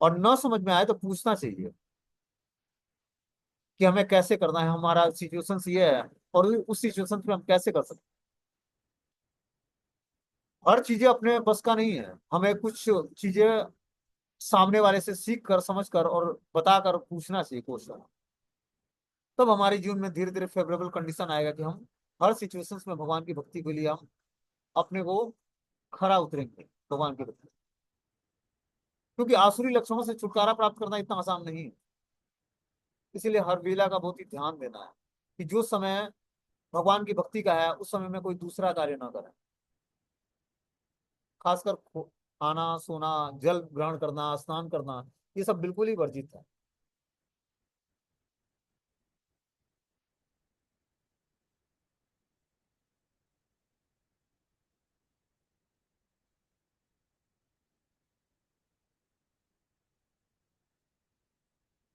और न समझ में आए तो पूछना चाहिए कि हमें कैसे करना है, हमारा सिचुएशन ये है और उस सिचुएशन में हम कैसे कर सकते हैं। हर चीजें अपने बस का नहीं है, हमें कुछ चीजें सामने वाले से सीख कर समझ कर और बताकर पूछना चाहिए क्वेश्चन। तब हमारे जीवन में धीरे धीरे फेवरेबल कंडीशन आएगा कि हम हर सिचुएशंस में भगवान की भक्ति के लिए हम अपने को खरा उतरेंगे भगवान की भक्ति। क्योंकि आसुरी लक्षणों से छुटकारा प्राप्त करना इतना आसान नहीं है। इसीलिए हर वेला का बहुत ही ध्यान देना है कि जो समय भगवान की भक्ति का है उस समय में कोई दूसरा कार्य ना करें। खासकर खाना सोना, जल ग्रहण करना, स्नान करना, ये सब बिल्कुल ही वर्जित है।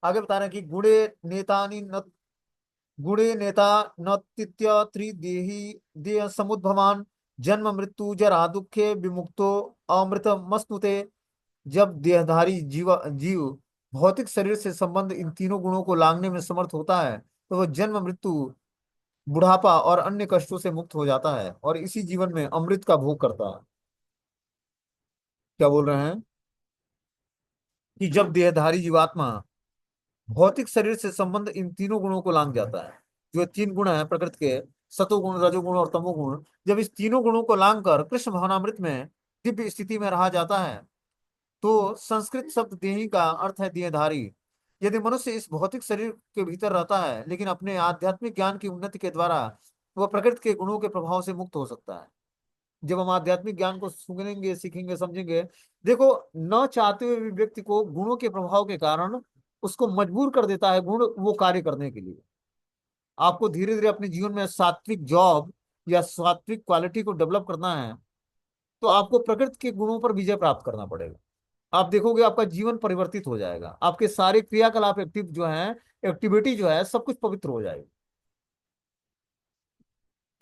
आगे बता रहे हैं कि गुणे नेता नत्तित्य त्रिदेही देह समुद्भवान जन्म मृत्यु जरा दुखे विमुक्तो अमृत मस्तुते। जब देहधारी जीव भौतिक शरीर से संबंध इन तीनों गुणों को लांघने में समर्थ होता है, तो वह जन्म मृत्यु बुढ़ापा और अन्य कष्टों से मुक्त हो जाता है और इसी जीवन में अमृत का भोग करता है। क्या बोल रहे हैं? कि जब देहधारी जीवात्मा भौतिक शरीर से संबंध इन तीनों गुणों को लांघ जाता है, जो तीन गुण है प्रकृति के, सतोगुण रजोगुण और तमोगुण, जब इस तीनों गुणों को लांघ कर कृष्ण भवनामृत में दिव्य स्थिति में रहा जाता है, तो संस्कृत शब्द देही का अर्थ है देहधारी। यदि मनुष्य इस भौतिक शरीर के भीतर रहता है लेकिन अपने आध्यात्मिक ज्ञान की उन्नति के द्वारा वह प्रकृति के गुणों के प्रभाव से मुक्त हो सकता है। जब हम आध्यात्मिक ज्ञान को सुनेंगे, सीखेंगे, समझेंगे। देखो, न चाहते हुए भी व्यक्ति को गुणों के प्रभाव के कारण उसको मजबूर कर देता है गुण वो कार्य करने के लिए। आपको धीरे धीरे अपने जीवन में सात्विक जॉब या सात्विक क्वालिटी को डेवलप करना है, तो आपको प्रकृति के गुणों पर विजय प्राप्त करना पड़ेगा। आप देखोगे आपका जीवन परिवर्तित हो जाएगा, आपके सारे क्रियाकलाप एक्टिव जो है, एक्टिविटी जो है, सब कुछ पवित्र हो जाएगी।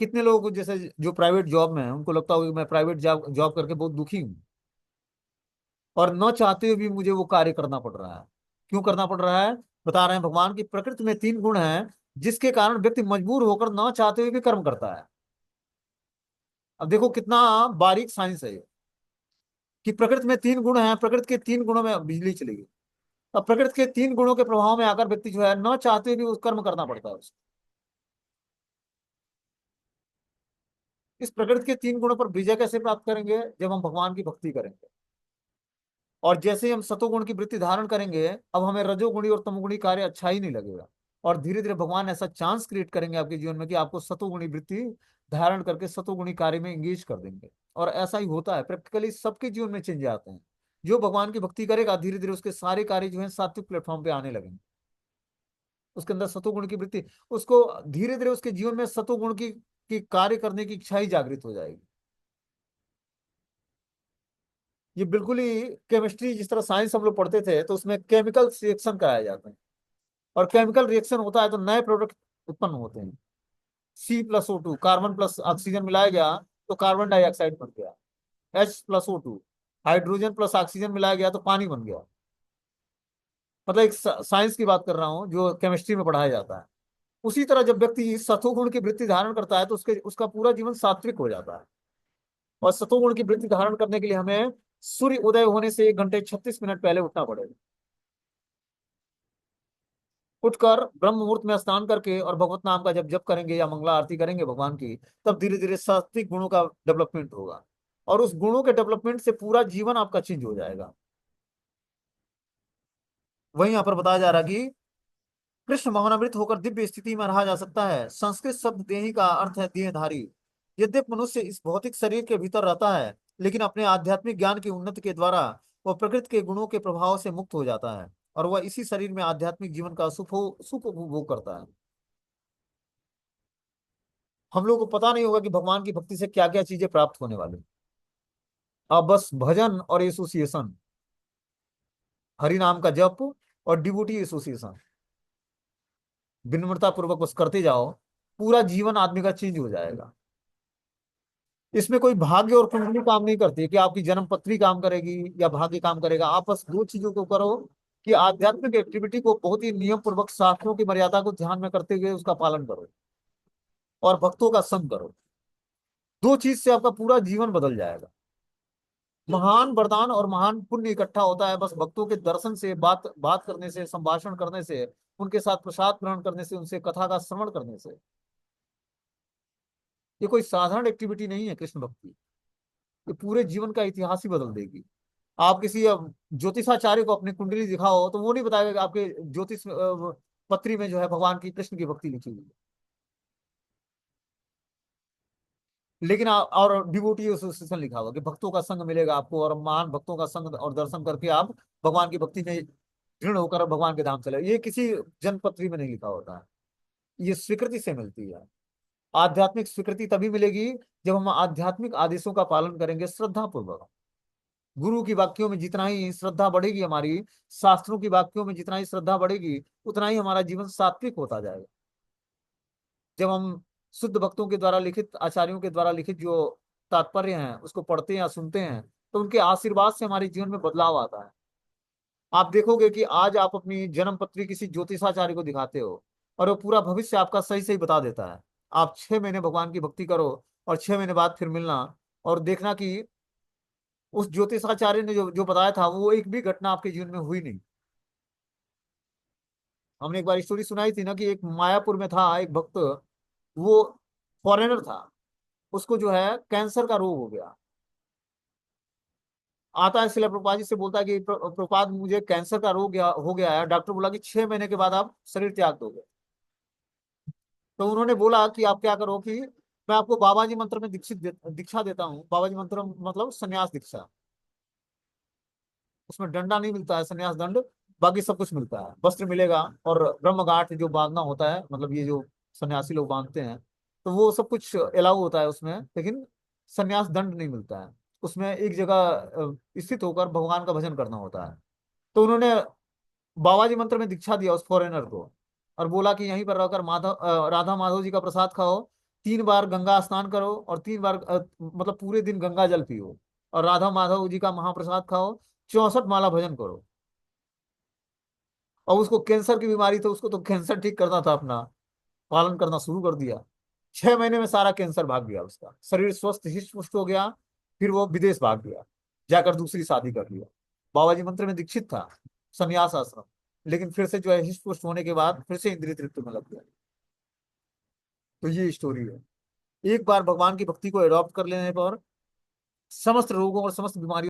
कितने लोगों को जैसे जो प्राइवेट जॉब में है उनको लगता होगा कि मैं प्राइवेट जॉब जॉब करके बहुत दुखी हूँ, और न चाहते हुए भी मुझे वो कार्य करना पड़ रहा है। क्यों करना पड़ रहा है? बता रहे हैं भगवान की प्रकृति में तीन गुण हैं जिसके कारण व्यक्ति मजबूर होकर न चाहते हुए भी कर्म करता है। अब देखो कितना बारीक साइंस है ये, कि प्रकृति में तीन गुण हैं, प्रकृति के तीन गुणों में बिजली चलेगी। अब प्रकृति के तीन गुणों के प्रभाव में आकर व्यक्ति जो है न चाहते हुए भी उस कर्म करना पड़ता है उसको। इस प्रकृति के तीन गुणों पर विजय कैसे प्राप्त करेंगे? जब हम भगवान की भक्ति करेंगे। और जैसे ही हम सतोगुण की वृत्ति धारण करेंगे, अब हमें रजोगुणी और तमोगुणी कार्य अच्छा ही नहीं लगेगा। और धीरे धीरे भगवान ऐसा चांस क्रिएट करेंगे आपके जीवन में कि आपको सतोगुणी वृत्ति धारण करके सतोगुणी कार्य में एंगेज कर देंगे। और ऐसा ही होता है, प्रैक्टिकली सबके जीवन में चेंज आते हैं। जो भगवान की भक्ति करेगा धीरे धीरे उसके सारे कार्य जो है सात्विक प्लेटफॉर्म पे आने लगेंगे। उसके अंदर सतोगुण की वृत्ति, उसको धीरे धीरे उसके जीवन में सतोगुण की कार्य करने की इच्छा ही जागृत हो जाएगी। ये बिल्कुल ही केमिस्ट्री जिस तरह साइंस हम लोग पढ़ते थे तो उसमें केमिकल रिएक्शन कराया जाता है, और केमिकल रिएक्शन होता है तो नए प्रोडक्ट उत्पन्न होते हैं। C+O2, कार्बन प्लस ऑक्सीजन मिलाया गया तो कार्बन डाइऑक्साइड बन गया। H+O2, हाइड्रोजन प्लस ऑक्सीजन मिलाया गया तो पानी बन गया। मतलब एक साइंस की बात कर रहा हूँ जो केमिस्ट्री में पढ़ाया जाता है। उसी तरह जब व्यक्ति सतोगुण की वृत्ति धारण करता है तो उसके उसका पूरा जीवन सात्विक हो जाता है। और सतोगुण की वृत्ति धारण करने के लिए हमें सूर्य उदय होने से 1 घंटे 36 मिनट पहले उठना पड़ेगा। उठकर ब्रह्म मुहूर्त में स्नान करके और भगवत नाम का जब जप करेंगे या मंगला आरती करेंगे भगवान की, तब धीरे धीरे सात्विक गुणों का डेवलपमेंट होगा। और उस गुणों के डेवलपमेंट से पूरा जीवन आपका चेंज हो जाएगा। वहीं यहाँ पर बताया जा रहा है कि कृष्ण मोहनामृत होकर दिव्य स्थिति में रहा जा सकता है। संस्कृत शब्द देही का अर्थ है देहधारी। यद्यपि मनुष्य इस भौतिक शरीर के भीतर रहता है, लेकिन अपने आध्यात्मिक ज्ञान की उन्नति के द्वारा वह प्रकृति के गुणों के प्रभाव से मुक्त हो जाता है और वह इसी शरीर में आध्यात्मिक जीवन का सुख उपभोग करता है। हम लोग को पता नहीं होगा कि भगवान की भक्ति से क्या क्या चीजें प्राप्त होने वाली। अब बस भजन और एसोसिएशन, हरि नाम का जप और डिवोटी एसोसिएशन विनम्रता पूर्वक बस करते जाओ, पूरा जीवन आदमी का चेंज हो जाएगा। इसमें कोई भाग्य और कुंडली काम नहीं करती कि आपकी जन्म पत्री काम करेगी या भाग्य काम करेगा। आप बस दो चीजों को करो कि आध्यात्मिक एक्टिविटी को बहुत ही नियम पूर्वक शास्त्रों की मर्यादा को ध्यान में करते हुए उसका पालन करो और भक्तों का संग करो। दो चीज से आपका पूरा जीवन बदल जाएगा। महान वरदान और महान पुण्य इकट्ठा होता है बस भक्तों के दर्शन से, बात बात करने से, संभाषण करने से, उनके साथ प्रसाद ग्रहण करने से, उनसे कथा का श्रवण करने से। ये कोई साधारण एक्टिविटी नहीं है कृष्ण भक्ति। ये पूरे जीवन का इतिहास ही बदल देगी। आप किसी ज्योतिषाचार्य को अपनी कुंडली दिखाओ तो वो नहीं बताएगा कि आपके ज्योतिष पत्री में जो है भगवान की कृष्ण की भक्ति लिखी हुई है। लेकिन और डिवोटी एसोसिएशन लिखा होगा कि भक्तों का संग मिलेगा आपको और महान भक्तों का संग और दर्शन करके आप भगवान की भक्ति में दृढ़ होकर भगवान के धाम चले। ये किसी जनपत्री में नहीं लिखा होता है। ये स्वीकृति से मिलती है। आध्यात्मिक स्वीकृति तभी मिलेगी जब हम आध्यात्मिक आदेशों का पालन करेंगे श्रद्धा पूर्वक। गुरु की वाक्यों में जितना ही श्रद्धा बढ़ेगी हमारी, शास्त्रों की वाक्यों में जितना ही श्रद्धा बढ़ेगी, उतना ही हमारा जीवन सात्विक होता जाएगा। जब हम शुद्ध भक्तों के द्वारा लिखित, आचार्यों के द्वारा लिखित जो तात्पर्य हैं उसको पढ़ते हैं या सुनते हैं, तो उनके आशीर्वाद से हमारे जीवन में बदलाव आता है। आप देखोगे कि आज आप अपनी जन्म पत्री किसी ज्योतिषाचार्य को दिखाते हो और वो पूरा भविष्य आपका सही सही बता देता है। आप 6 महीने भगवान की भक्ति करो और 6 महीने बाद फिर मिलना और देखना कि उस ज्योतिषाचार्य ने जो जो बताया था वो एक भी घटना आपके जीवन में हुई नहीं। हमने एक बार स्टोरी सुनाई थी ना कि एक मायापुर में था एक भक्त, वो फॉरेनर था। उसको जो है कैंसर का रोग हो गया। आता है शिला प्रभुपाद जी से बोलता है कि प्रभुपाद मुझे कैंसर का रोग हो गया है, डॉक्टर बोला कि 6 महीने के बाद आप शरीर त्याग दोगे। तो उन्होंने बोला कि आप क्या करो कि मैं आपको बाबा जी मंत्र में दीक्षा देता हूँ। बाबा जी मंत्र मतलब संन्यास दीक्षा। उसमें डंडा नहीं मिलता है, संन्यास दंड, बाकी सब कुछ मिलता है। वस्त्र मिलेगा और ब्रह्म गांठ जो बांधना होता है, मतलब ये जो सन्यासी लोग बांधते हैं, तो वो सब कुछ अलाउ होता है उसमें, लेकिन संन्यास दंड नहीं मिलता है। उसमें एक जगह स्थित होकर भगवान का भजन करना होता है। तो उन्होंने बाबा जी मंत्र में दीक्षा दिया उस फॉरेनर को और बोला कि यहीं पर रहकर राधा माधव जी का प्रसाद खाओ, 3 बार गंगा स्नान करो और 3 बार मतलब पूरे दिन गंगा जल पियो और राधा माधव जी का महाप्रसाद खाओ, 64 माला भजन करो। और उसको कैंसर की बीमारी, तो उसको तो कैंसर ठीक करना था अपना, पालन करना शुरू कर दिया। 6 महीने में सारा कैंसर भाग गया, उसका शरीर स्वस्थ हिष्ट पुष्ट हो गया। फिर वो विदेश भाग गया, जाकर दूसरी शादी कर लिया। बाबा जी मंत्र में दीक्षित था, संन्यास आश्रम, लेकिन फिर से जो है हिष्ट पुष्ट होने के बाद फिर से इंद्रिय तृप्ति में लग गया। तो ये स्टोरी है। एक बार भगवान की भक्ति को एडॉप्ट कर लेने पर समस्त रोगों और समस्त बीमारियों